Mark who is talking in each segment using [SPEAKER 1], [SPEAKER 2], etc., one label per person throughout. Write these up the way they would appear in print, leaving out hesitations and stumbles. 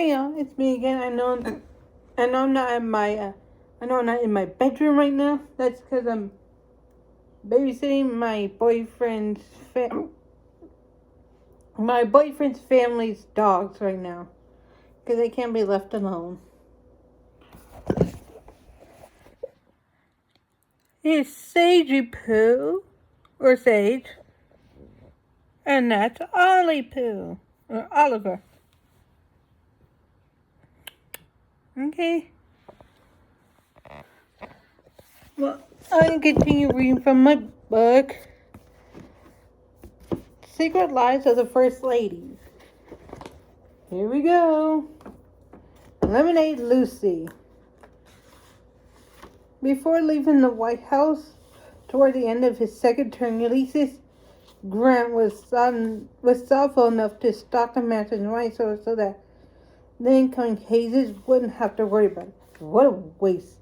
[SPEAKER 1] Hey y'all, it's me again. I know I'm not in my, I know I'm not in my bedroom right now. That's because I'm babysitting my boyfriend's family's dogs right now, because they can't be left alone. It's Sagey Poo, or Sage, and that's Ollie Poo, or Oliver. Okay. Well, I'm gonna continue reading from my book, Secret Lives of the First Ladies. Here we go. Lemonade Lucy. Before leaving the White House toward the end of his second term, Ulysses Grant was thoughtful enough to stock the mansion's wine cellar so that the incoming Hayes wouldn't have to worry about it. What a waste.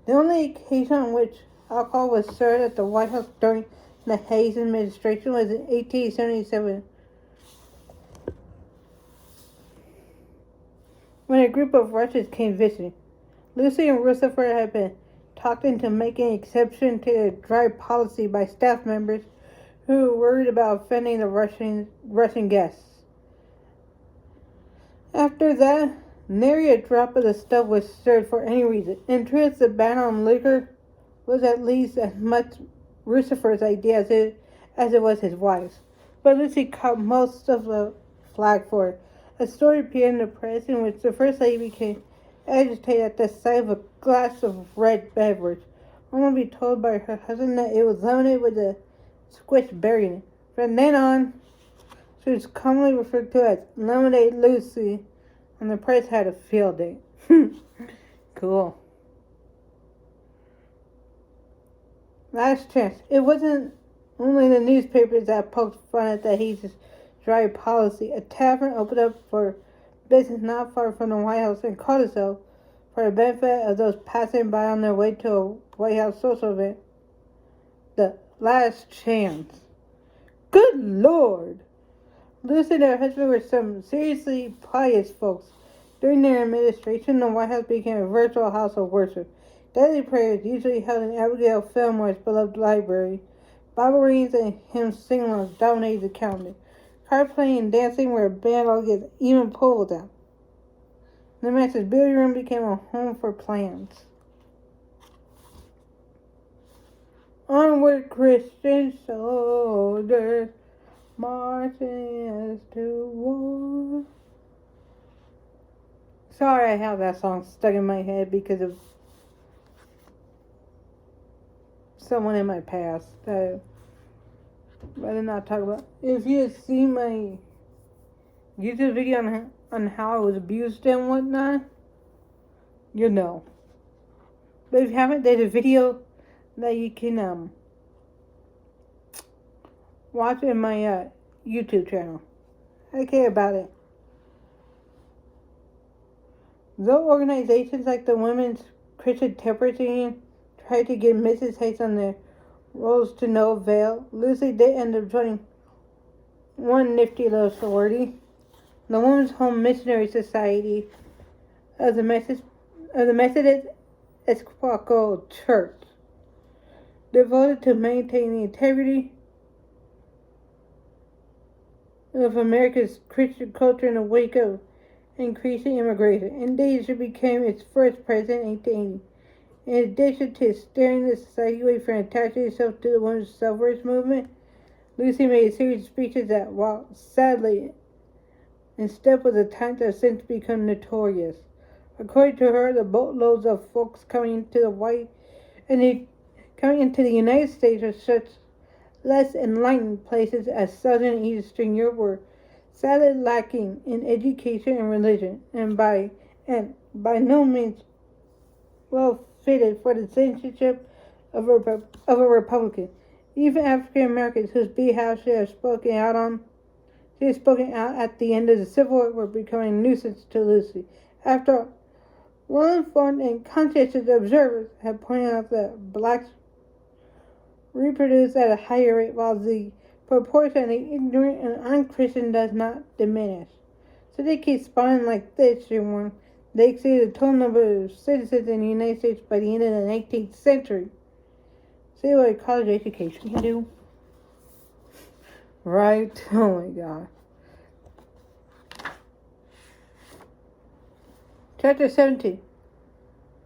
[SPEAKER 1] The only occasion on which alcohol was served at the White House during the Hayes administration was in 1877, when a group of Russians came visiting. Lucy and Roosevelt had been talked into making an exception to the dry policy by staff members who were worried about offending the Russian guests. After that, nary a drop of the stuff was served for any reason. In truth, the ban on liquor was at least as much Roosevelt's idea as it was his wife's. But Lucy caught most of the flag for it. A story appeared in the press in which the First Lady became agitated at the sight of a glass of red beverage, only to be told by her husband that it was lemonade with a squished berry in it. From then on, she was commonly referred to as Lemonade Lucy, and the press had a field day. Cool. Last chance. It wasn't only the newspapers that poked fun at the Hayes' dry policy. A tavern opened up for business not far from the White House in Cartersville for the benefit of those passing by on their way to a White House social event. The Last Chance. Good Lord! Lucy and her husband were some seriously pious folks. During their administration, the White House became a virtual house of worship. Daily prayers, usually held in Abigail Fillmore's beloved library. Bible readings and hymn sing-alongs dominated the calendar. Card playing and dancing were a band all gets even pulled down. The master's billiard room became a home for plants. Onward, Christian soldiers, marching to war. Sorry I have that song stuck in my head because of someone in my past that I'd rather not talk about. If you had seen my YouTube video on how I was abused and whatnot, you know. But if you haven't, there's a video that you can watch in my YouTube channel. I care about it. Though organizations like the Women's Christian Temperance Union tried to get Mrs. Hayes on their rolls to no avail, Lucy did end up joining one nifty little sorority, the Women's Home Missionary Society of the Methodist Episcopal Church, devoted to maintaining the integrity of America's Christian culture in the wake of increasing immigration. Indeed, she became its first president in 1880. In addition to steering the society away from attaching itself to the women's suffrage movement, Lucy made a series of speeches that, while sadly in step with the times, have since become notorious. According to her, the boatloads of folks coming into the United States are such less enlightened places as Southern and Eastern Europe were sadly lacking in education and religion, and by no means well fitted for the citizenship of a Republican. Even African Americans whose behalf she has spoken out at the end of the Civil War were becoming a nuisance to Lucy. After all, well-informed and conscientious observers have pointed out that blacks reproduce at a higher rate, while the proportion of the ignorant and unchristian does not diminish. So they keep spawning like this, everyone. They exceeded the total number of citizens in the United States by the end of the 19th century. See what a college education can do? Right? Oh my god. Chapter 17.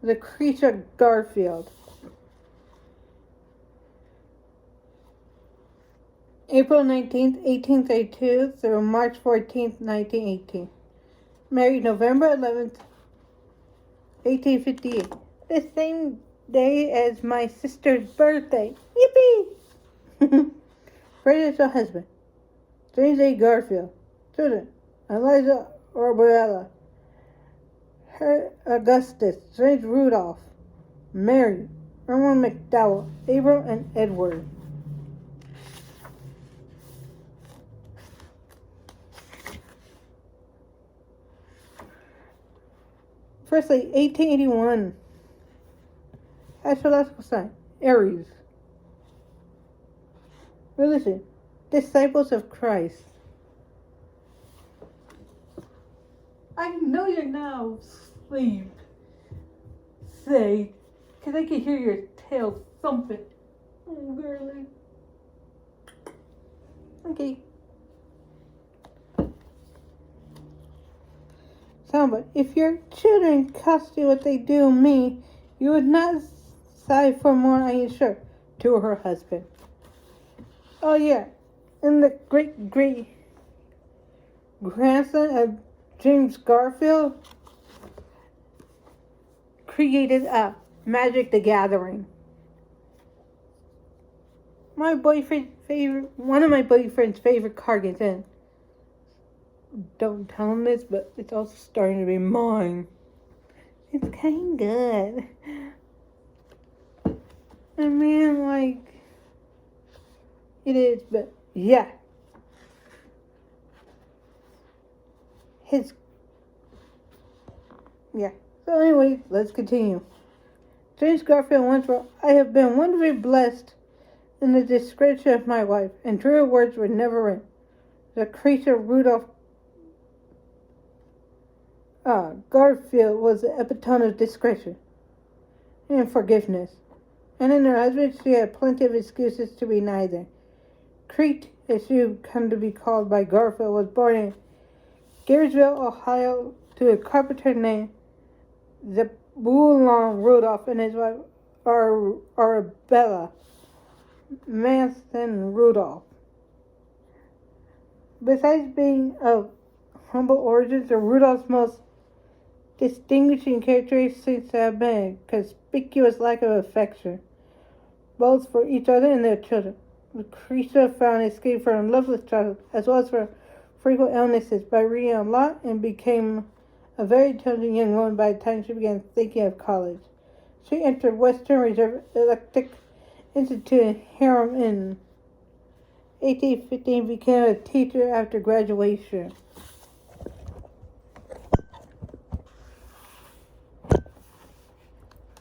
[SPEAKER 1] The Creature Garfield. April 19th, 1832 through March 14th, 1918. Married November 11th, 1858. The same day as my sister's birthday. Yippee! Presidential husband. James A. Garfield. Children. Eliza Arabella. Augustus. James Rudolph. Mary. Irwin McDowell. Abram and Edward. Firstly, 1881. Astrological sign. Aries. Religion. Disciples of Christ. I know you're now asleep. Say, because I can hear your tail thumping. Oh, girlie. Okay. But if your children cost you what they do me, you would not sigh for more, I am sure, to her husband. Oh yeah, and the great grandson of James Garfield created Magic the Gathering. One of my boyfriend's favorite card games, and don't tell him this, but it's also starting to be mine. It's kind of good. I mean, like, it is, but yeah. So anyway, let's continue. James Garfield once wrote, I have been wonderfully blessed in the description of my wife, and truer words were never written. The creature Rudolph Garfield was the epitome of discretion and forgiveness. And in her husband, she had plenty of excuses to be neither. Crete, as she would come to be called by Garfield, was born in Gearsville, Ohio, to a carpenter named Zebulon Rudolph and his wife Arabella Manson Rudolph. Besides being of humble origins, the Rudolph's most distinguishing characteristics have been a conspicuous lack of affection, both for each other and their children. The creature found escape from a loveless childhood, as well as for frequent illnesses, by reading a lot, and became a very intelligent young woman by the time she began thinking of college. She entered Western Reserve Electric Institute in Harlem in 1815 and became a teacher after graduation.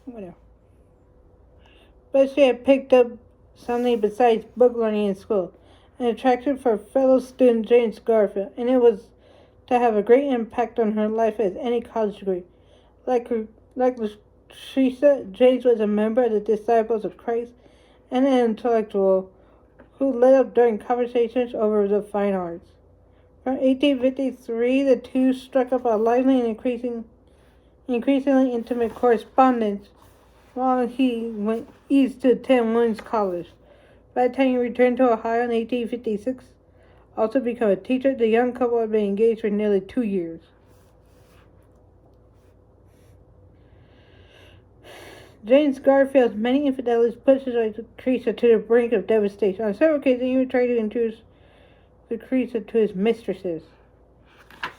[SPEAKER 1] Whatever. But she had picked up something besides book learning in school, an attraction for fellow student James Garfield, and it was to have a great impact on her life as any college degree. Like Teresa, James was a member of the Disciples of Christ and an intellectual who lit up during conversations over the fine arts. From 1853, the two struck up a lively and increasingly intimate correspondence while he went east to attend Williams College. By the time he returned to Ohio in 1856, also become a teacher, the young couple had been engaged for nearly 2 years. James Garfield's many infidelities pushed Teresa to the brink of devastation. On several occasions, he would try to introduce Teresa to his mistresses. I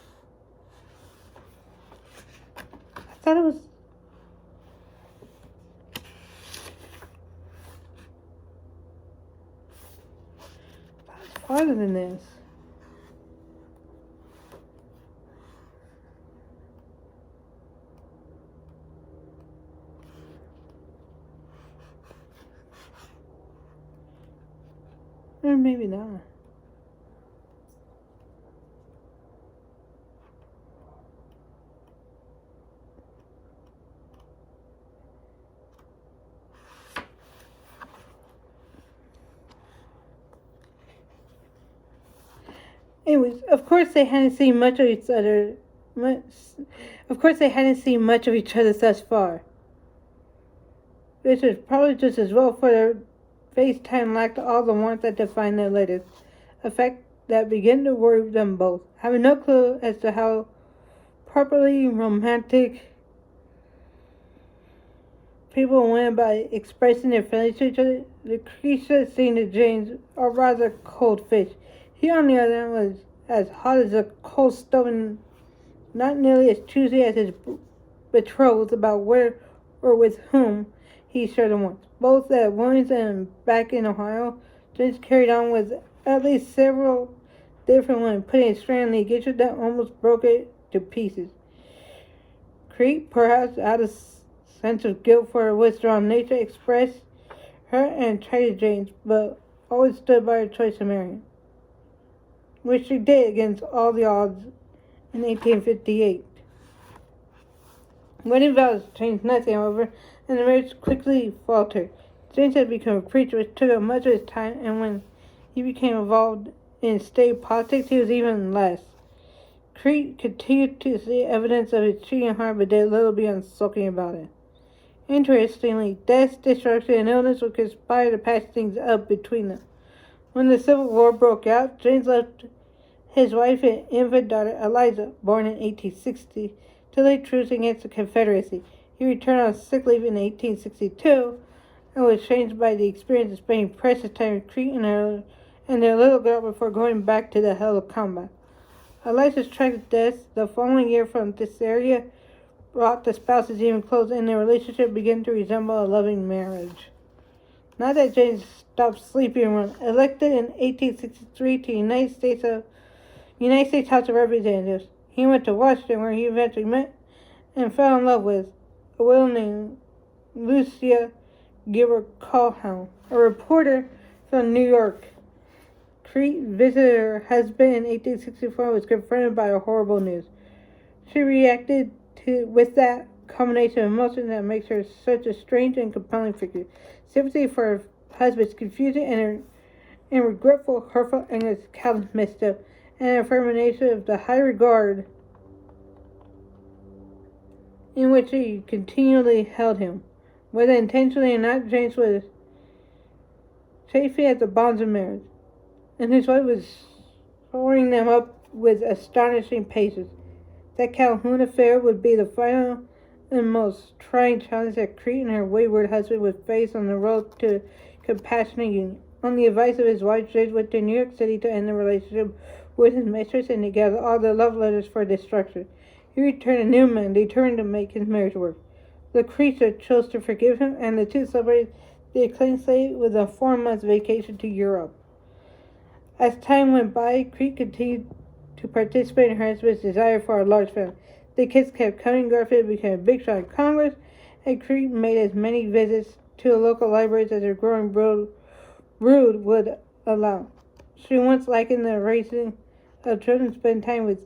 [SPEAKER 1] thought it was... farther than this. Or maybe not. Anyways, of course they hadn't seen much of each other. Of course they hadn't seen much of each other thus far. Which was probably just as well, for their FaceTime lacked all the warmth that defined their latest. A fact that began to worry them both. Having no clue as to how properly romantic people went by expressing their feelings to each other, Lucretia seemed to James a rather cold fish. He, on the other hand, was as hot as a coal stove and not nearly as choosy as his betrothed about where or with whom he shared them once. Both at Williams and back in Ohio, James carried on with at least several different women, putting a strain on the engagement that almost broke it to pieces. Crete, perhaps out of sense of guilt for her withdrawn nature, expressed her and tried James, but always stood by her choice of marrying, which she did against all the odds in 1858. Wedding vows changed nothing, however, and the marriage quickly faltered. James had become a preacher, which took up much of his time, and when he became involved in state politics, he was even less. Crete continued to see evidence of his cheating heart, but did little beyond sulking about it. Interestingly, death, destruction, and illness would conspire to patch things up between them. When the Civil War broke out, James left his wife and infant daughter, Eliza, born in 1860, to lay truce against the Confederacy. He returned on sick leave in 1862 and was changed by the experience of spending precious time with Crete and their little girl before going back to the hell of combat. Eliza's tragic death the following year from dysentery brought the spouses even closer, and their relationship began to resemble a loving marriage. Not that James stopped sleeping around. Elected in 1863 to United States House of Representatives, he went to Washington, where he eventually met and fell in love with a woman named Lucia Gilbert Calhoun, a reporter from New York. Crete visited her husband in 1864 and was confronted by a horrible news. She reacted with that combination of emotions that makes her such a strange and compelling figure. Sympathy for her husband's confusion and regretful, hurtful, and his callous misstep, and an affirmation of the high regard in which he continually held him. Whether intentionally or not, James was chafing at the bonds of marriage, and his wife was soaring them up with astonishing patience. That Calhoun affair would be the final and most trying challenge that Crete and her wayward husband would face on the road to compassionate union. On the advice of his wife, James went to New York City to end the relationship with his mistress and to gather all the love letters for destruction. He returned a new man, determined to make his marriage work. Lucretia chose to forgive him, and the two celebrated the acclaimed slave with a 4-month vacation to Europe. As time went by, Crete continued to participate in her husband's desire for a large family. The kids kept coming. Garfield became a big shot in Congress, and Crete made as many visits to the local libraries as her growing brood would allow. She once likened the raising of children to spend time with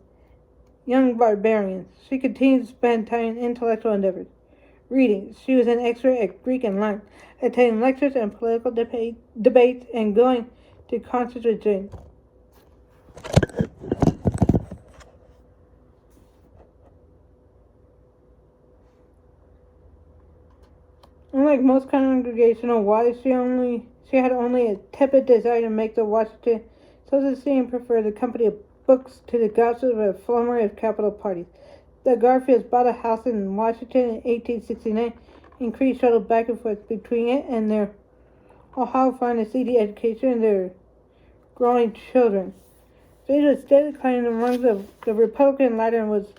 [SPEAKER 1] young barbarians. She continued to spend time in intellectual endeavors. Reading. She was an expert at Greek and Latin, attending lectures and political debates, and going to concerts with James. Unlike most congregational wives, she had only a tepid desire to make the Washington Society and preferred the company of books to the gossip of a flummery of capital parties. The Garfields bought a house in Washington in 1869, and Crete shuttled back and forth between it and their Ohio farm to see the education of their growing children. James was steadily climbing the rungs of the Republican ladder and was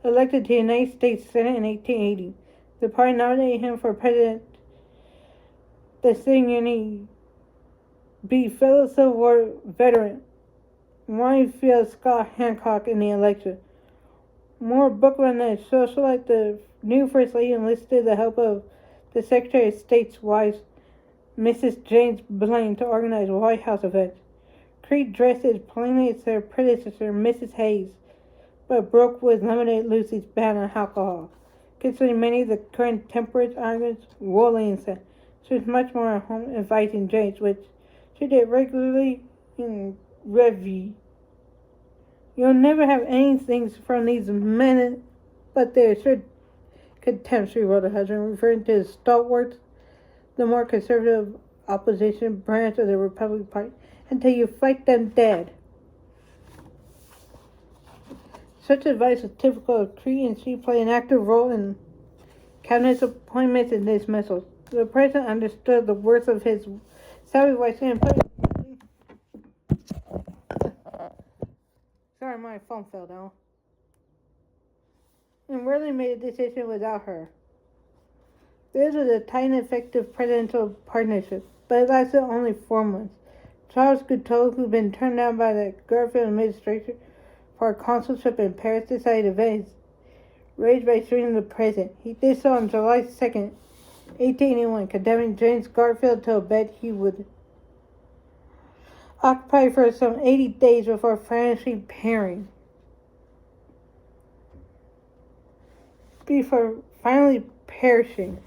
[SPEAKER 1] elected to the United States Senate in 1880. The party nominated him for president the same year, and he beat fellow Civil War veteran Warfield Scott Hancock in the election. More bookworm than a socialite, the new First Lady enlisted the help of the Secretary of State's wife, Mrs. James Blaine, to organize White House events. Crete dressed as plainly as her predecessor, Mrs. Hayes, but broke with Lemonade Lucy's ban on alcohol. Considering many of the current temperance arguments woolly and sad, she was much more at home inviting James, which she did regularly in revue. You'll never have anything from these men, but they're sure contempt, she wrote her husband, referring to his stalwarts, the more conservative opposition branch of the Republican Party, until you fight them dead. Such advice is typical of Cree, and she played an active role in cabinet appointments and dismissals. The president understood the worth of his savvy wife and put. Sorry, my phone fell down. And rarely made a decision without her. This was a tight and effective presidential partnership, but it lasted only 4 months. Charles Guiteau, who'd been turned down by the Garfield administration for a consulship in Paris, decided to vent his rage by suing the president. He did so on July 2nd, 1881, condemning James Garfield to a bed he would occupy for some 80 days before finally perishing.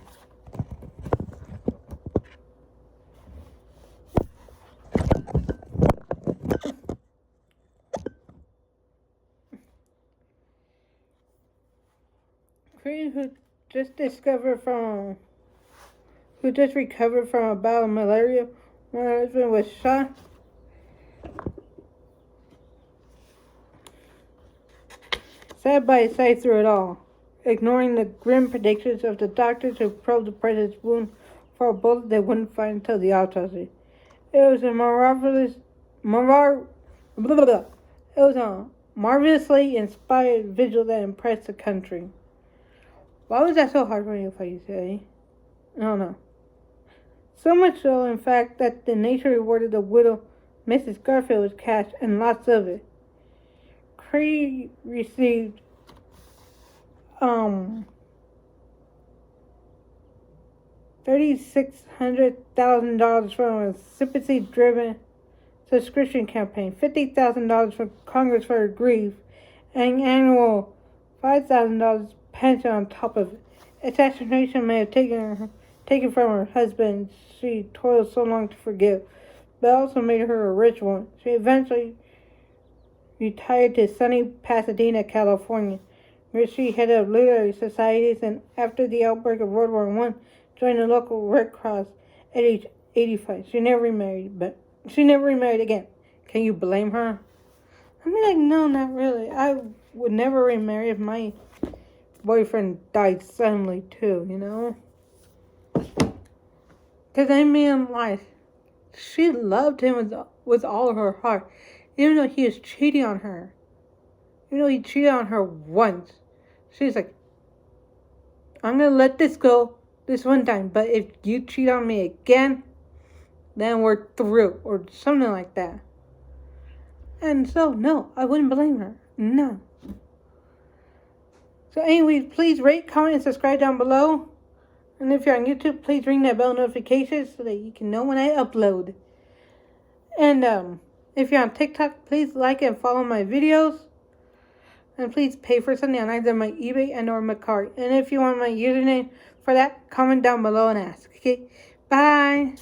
[SPEAKER 1] Cree, who just recovered from a bout of malaria when her husband was shot, sat by his side through it all, ignoring the grim predictions of the doctors who probed the president's wound for a bullet they wouldn't find until the autopsy. It was a marvelously inspired vigil that impressed the country. Why was that so hard for you, if I say? I don't know. So much so, in fact, that the nation rewarded the widow, Mrs. Garfield, with cash, and lots of it. Cree received $3,600,000 from a sympathy-driven subscription campaign, $50,000 from Congress for her grief, and an annual $5,000 pension on top of it. Assassination may have taken from her husband she toiled so long to forgive, but also made her a rich woman. She eventually retired to sunny Pasadena, California, where she headed up literary societies, and after the outbreak of World War I, joined the local Red Cross at age 85. She never remarried again. Can you blame her? I mean, like, no, not really. I would never remarry if my boyfriend died suddenly, too, you know? Because I mean, like, she loved him with all her heart, even though he was cheating on her. Even though he cheated on her once. She's like, I'm going to let this go this one time, but if you cheat on me again, then we're through, or something like that. And so, no, I wouldn't blame her. No. So anyways, please rate, comment, and subscribe down below. And if you're on YouTube, please ring that bell notification so that you can know when I upload. And if you're on TikTok, please like and follow my videos. And please pay for something on either my eBay and or Mercari. And if you want my username for that, comment down below and ask. Okay, bye.